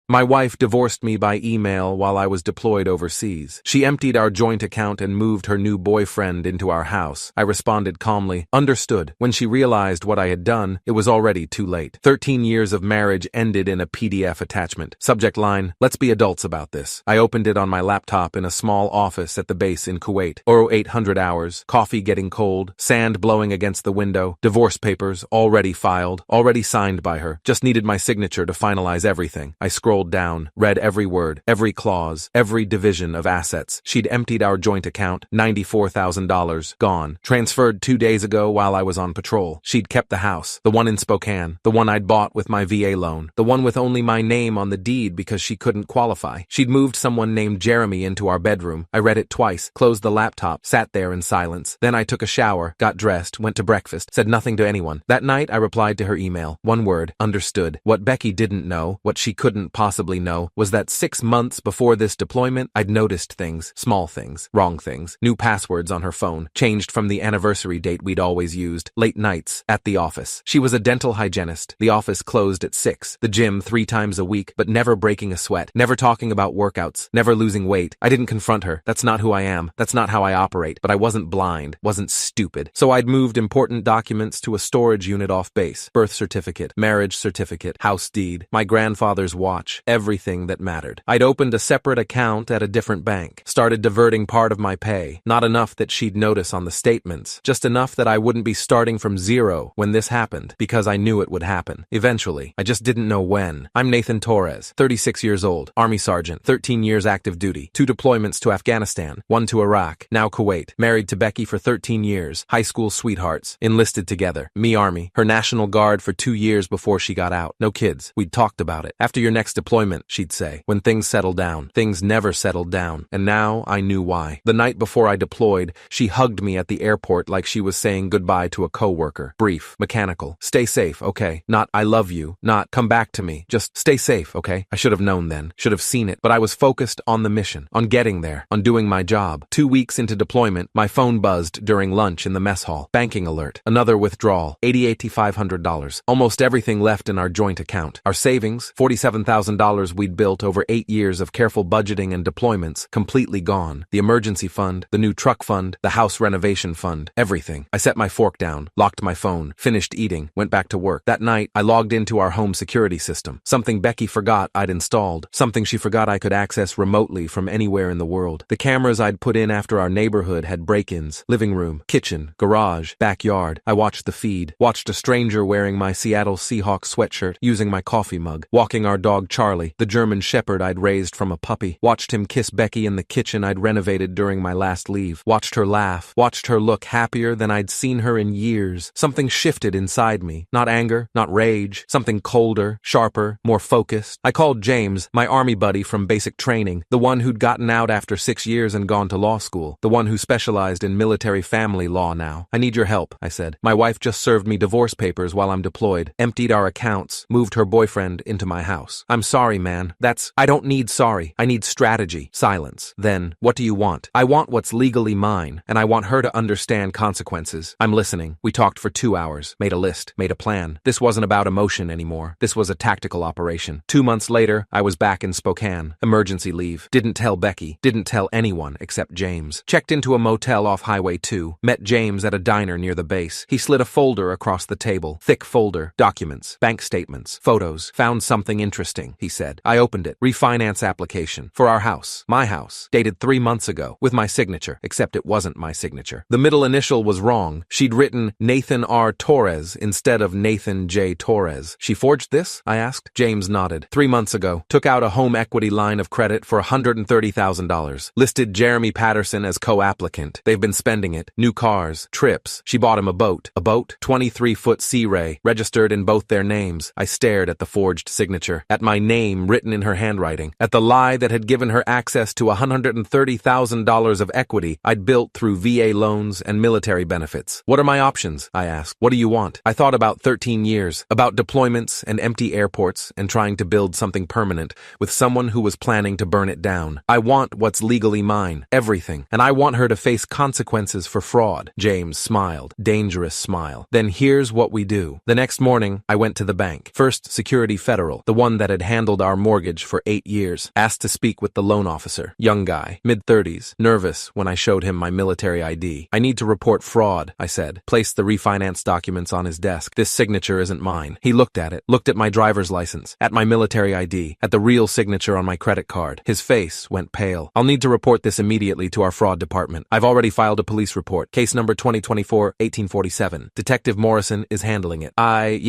My wife divorced me by email while I was deployed overseas. She emptied our joint account and moved her new boyfriend into our house. I responded calmly, understood. When she realized what I had done, it was already too late. 13 years of marriage ended in a PDF attachment. Subject line, let's be adults about this. I opened it on my laptop in a small office at the base in Kuwait. 0800 hours, coffee getting cold, sand blowing against the window, divorce papers already filed, already signed by her. Just needed my signature to finalize everything. I scrolled down, read every word, every clause, every division of assets. She'd emptied our joint account, $94,000, gone. Transferred 2 days ago while I was on patrol. She'd kept the house, the one in Spokane, the one I'd bought with my VA loan, the one with only my name on the deed because she couldn't qualify. She'd moved someone named Jeremy into our bedroom. I read it twice, closed the laptop, sat there in silence. Then I took a shower, got dressed, went to breakfast, said nothing to anyone. That night I replied to her email. One word, understood. What Becky didn't know, what she couldn't possibly know, was that 6 months before this deployment, I'd noticed things, small things, wrong things, new passwords on her phone, changed from the anniversary date we'd always used, late nights, at the office. She was a dental hygienist. The office closed at 6, the gym 3 times a week, but never breaking a sweat, never talking about workouts, never losing weight. I didn't confront her. That's not who I am. That's not how I operate. But I wasn't blind, wasn't stupid. So I'd moved important documents to a storage unit off base. Birth certificate, marriage certificate, house deed, my grandfather's watch, everything that mattered. I'd opened a separate account at a different bank, started diverting part of my pay, not enough that she'd notice on the statements, just enough that I wouldn't be starting from zero when this happened, because I knew it would happen. Eventually, I just didn't know when. I'm Nathan Torres, 36 years old, Army Sergeant, 13 years active duty, 2 deployments to Afghanistan, 1 to Iraq, now Kuwait, married to Becky for 13 years, high school sweethearts, enlisted together, me Army, her National Guard for 2 years before she got out, no kids, we'd talked about it. After your next deployment, she'd say, when things settle down. Things never settled down, and now I knew why. The night before I deployed, she hugged me at the airport like she was saying goodbye to a coworker. Brief, mechanical, stay safe, okay? Not, I love you, not, come back to me, just stay safe, okay? I should have known then, should have seen it, but I was focused on the mission, on getting there, on doing my job. 2 weeks into deployment, my phone buzzed during lunch in the mess hall. Banking alert. Another withdrawal. $88,500. Almost everything left in our joint account. Our savings, $47,000 we'd built over 8 years of careful budgeting and deployments, completely gone. The emergency fund, the new truck fund, the house renovation fund, everything. I set my fork down, locked my phone, finished eating, went back to work. That night, I logged into our home security system. Something Becky forgot I'd installed. Something she forgot I could access remotely from anywhere in the world. The cameras I'd put in after our neighborhood had break-ins. Living room, kitchen, garage, backyard. I watched the feed. Watched a stranger wearing my Seattle Seahawks sweatshirt, using my coffee mug. Walking our dog Charlie, the German shepherd I'd raised from a puppy. Watched him kiss Becky in the kitchen I'd renovated during my last leave. Watched her laugh. Watched her look happier than I'd seen her in years. Something shifted inside me. Not anger, not rage. Something colder, sharper, more focused. I called James, my Army buddy from basic training, the one who'd gotten out after 6 years and gone to law school, the one who specialized in military family law now. I need your help, I said. My wife just served me divorce papers while I'm deployed, emptied our accounts, moved her boyfriend into my house. I'm sorry, man. I don't need sorry. I need strategy. Silence. Then, what do you want? I want what's legally mine, and I want her to understand consequences. I'm listening. We talked for 2 hours, made a list, made a plan. This wasn't about emotion anymore. This was a tactical operation. 2 months later, I was back in Spokane. Emergency leave. Didn't tell Becky. Didn't tell anyone except James. Checked into a motel off Highway 2. Met James at a diner near the base. He slid a folder across the table. Thick folder. Documents. Bank statements. Photos. Found something interesting, he said. I opened it. Refinance application. For our house. My house. Dated 3 months ago. With my signature. Except it wasn't my signature. The middle initial was wrong. She'd written Nathan R. Torres instead of Nathan J. Torres. She forged this? I asked. James nodded. 3 months ago. Took out a home equity line of credit for $130,000. Listed Jeremy Patterson as co-applicant. They've been spending it. New cars. Trips. She bought him a boat. A boat? 23-foot Sea Ray. Registered in both their names. I stared at the forged signature. At my name written in her handwriting. At the lie that had given her access to $130,000 of equity I'd built through VA loans and military benefits. What are my options? I asked. What do you want? I thought about 13 years. About deployments and empty airports and trying to build something permanent with someone who was planning to burn it down. I want what's legally mine. Everything. And I want her to face consequences for fraud. James smiled. Dangerous smile. Then here's what we do. The next morning, I went to the bank. First Security Federal, the one that had handed handled our mortgage for 8 years. Asked to speak with the loan officer. Young guy, mid-30s, nervous when I showed him my military ID. I need to report fraud, I said. Placed the refinance documents on his desk. This signature isn't mine. He looked at it, looked at my driver's license, at my military ID, at the real signature on my credit card. His face went pale. I'll need to report this immediately to our fraud department. I've already filed a police report. Case number 2024-1847. Detective Morrison is handling it.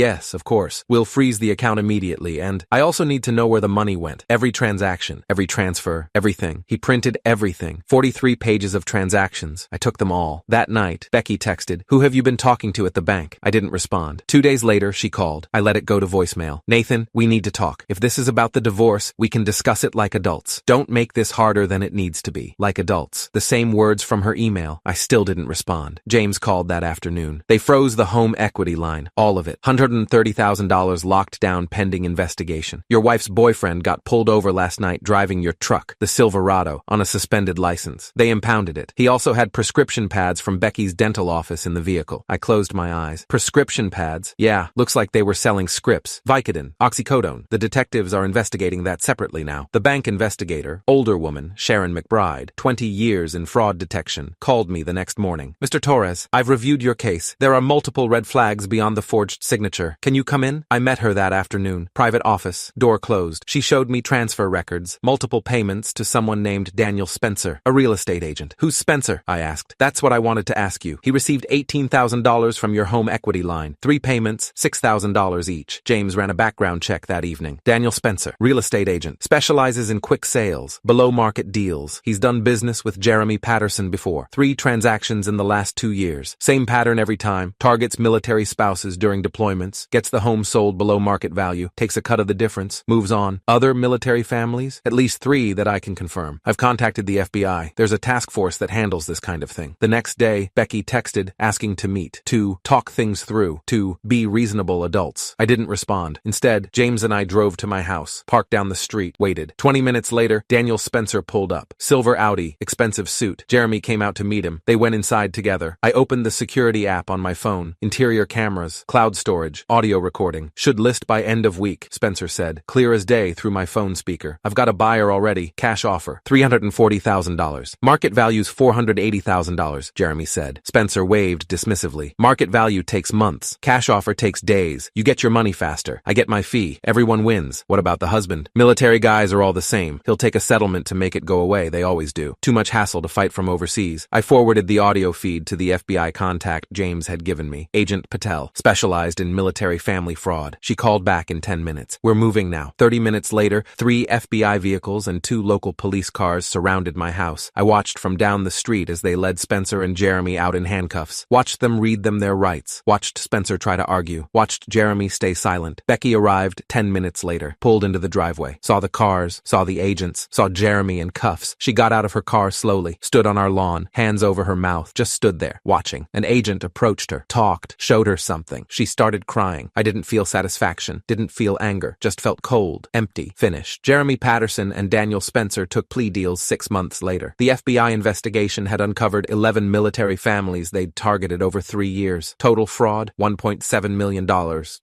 Yes, of course. We'll freeze the account immediately, and I also need to know where the money went. Every transaction, every transfer, everything. He printed everything. 43 pages of transactions. I took them all. That night, Becky texted, "Who have you been talking to at the bank?" I didn't respond. 2 days later, she called. I let it go to voicemail. "Nathan, we need to talk. If this is about the divorce, we can discuss it like adults. Don't make this harder than it needs to be. Like adults." The same words from her email. I still didn't respond. James called that afternoon. They froze the home equity line. All of it. $130,000 locked down pending investigation. Your wife's boyfriend got pulled over last night driving your truck, the Silverado, on a suspended license. They impounded it. He also had prescription pads from Becky's dental office in the vehicle. I closed my eyes. Prescription pads? Yeah, looks like they were selling scripts. Vicodin, oxycodone. The detectives are investigating that separately now. The bank investigator, older woman, Sharon McBride, 20 years in fraud detection, called me the next morning. "Mr. Torres, I've reviewed your case. There are multiple red flags beyond the forged signature. Can you come in?" I met her that afternoon. Private office, door closed. She showed me transfer records, multiple payments to someone named Daniel Spencer, a real estate agent. "Who's Spencer?" I asked. "That's what I wanted to ask you. He received $18,000 from your home equity line. 3 payments, $6,000 each." James ran a background check that evening. Daniel Spencer, real estate agent, specializes in quick sales, below market deals. He's done business with Jeremy Patterson before. 3 transactions in the last 2 years. Same pattern every time. Targets military spouses during deployments, gets the home sold below market value, takes a cut of the difference, moves on. Other military families? At least 3 that I can confirm. I've contacted the FBI. There's a task force that handles this kind of thing. The next day, Becky texted asking to meet, to talk things through, to be reasonable adults. I didn't respond. Instead, James and I drove to my house, parked down the street, waited. 20 minutes later, Daniel Spencer pulled up. Silver Audi, expensive suit. Jeremy came out to meet him. They went inside together. I opened the security app on my phone. Interior cameras, cloud storage, audio recording. "Should list by end of week," Spencer said, clear as day through my phone speaker. "I've got a buyer already. Cash offer. $340,000. Market value's $480,000, Jeremy said. Spencer waved dismissively. "Market value takes months. Cash offer takes days. You get your money faster. I get my fee. Everyone wins. What about the husband? Military guys are all the same. He'll take a settlement to make it go away. They always do. Too much hassle to fight from overseas." I forwarded the audio feed to the FBI contact James had given me. Agent Patel, specialized in military family fraud. She called back in 10 minutes. "We're moving now." 30 minutes later, 3 FBI vehicles and 2 local police cars surrounded my house. I watched from down the street as they led Spencer and Jeremy out in handcuffs. Watched them read them their rights. Watched Spencer try to argue. Watched Jeremy stay silent. Becky arrived 10 minutes later. Pulled into the driveway. Saw the cars. Saw the agents. Saw Jeremy in cuffs. She got out of her car slowly. Stood on our lawn. Hands over her mouth. Just stood there, watching. An agent approached her. Talked. Showed her something. She started crying. I didn't feel satisfaction. Didn't feel anger. Just felt cold. Empty. Finished. Jeremy Patterson and Daniel Spencer took plea deals 6 months later. The FBI investigation had uncovered 11 military families they'd targeted over 3 years. Total fraud, $1.7 million.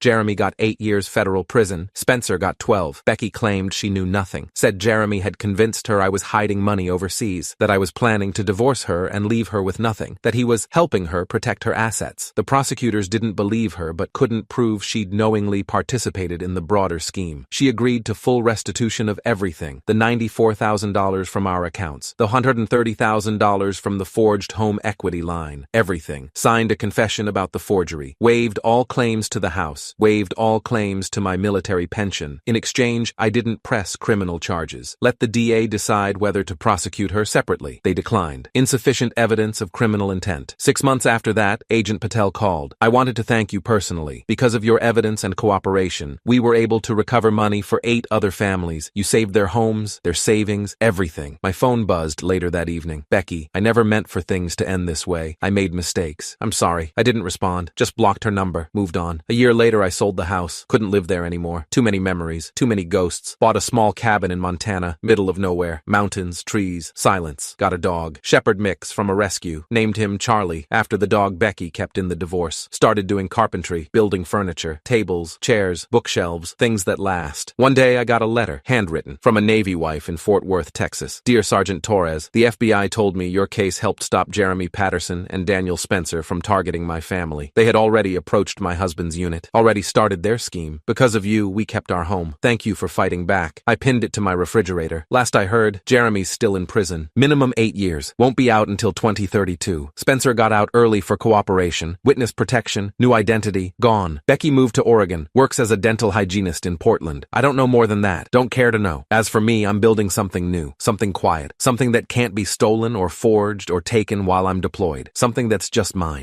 Jeremy got 8 years federal prison. Spencer got 12. Becky claimed she knew nothing. Said Jeremy had convinced her I was hiding money overseas. That I was planning to divorce her and leave her with nothing. That he was helping her protect her assets. The prosecutors didn't believe her but couldn't prove she'd knowingly participated in the broader scheme. She agreed to full restitution of everything. The $94,000 from our accounts. The $130,000 from the forged home equity line. Everything. Signed a confession about the forgery. Waived all claims to the house. Waived all claims to my military pension. In exchange, I didn't press criminal charges. Let the DA decide whether to prosecute her separately. They declined. Insufficient evidence of criminal intent. 6 months after that, Agent Patel called. "I wanted to thank you personally. Because of your evidence and cooperation, we were able to recover money for 8 other families. You saved their homes, their savings, everything." My phone buzzed later that evening. "Becky, I never meant for things to end this way. I made mistakes. I'm sorry." I didn't respond. Just blocked her number. Moved on. A year later, I sold the house. Couldn't live there anymore. Too many memories. Too many ghosts. Bought a small cabin in Montana, middle of nowhere. Mountains, trees, silence. Got a dog. Shepherd mix from a rescue. Named him Charlie, after the dog Becky kept in the divorce. Started doing carpentry, building furniture, tables, chairs, bookshelves, things that last. fast. One day I got a letter, handwritten, from a Navy wife in Fort Worth, Texas. Dear Sergeant Torres, the FBI told me your case helped stop Jeremy Patterson and Daniel Spencer from targeting my family. They had already approached my husband's unit, already started their scheme. Because of you, we kept our home. Thank you for fighting back. I pinned it to my refrigerator. Last I heard, Jeremy's still in prison. Minimum 8 years. Won't be out until 2032. Spencer got out early for cooperation. Witness protection. New identity. Gone. Becky moved to Oregon. Works as a dental hygienist in Portland. I don't know more than that. Don't care to know. As for me, I'm building something new. Something quiet. Something that can't be stolen or forged or taken while I'm deployed. Something that's just mine.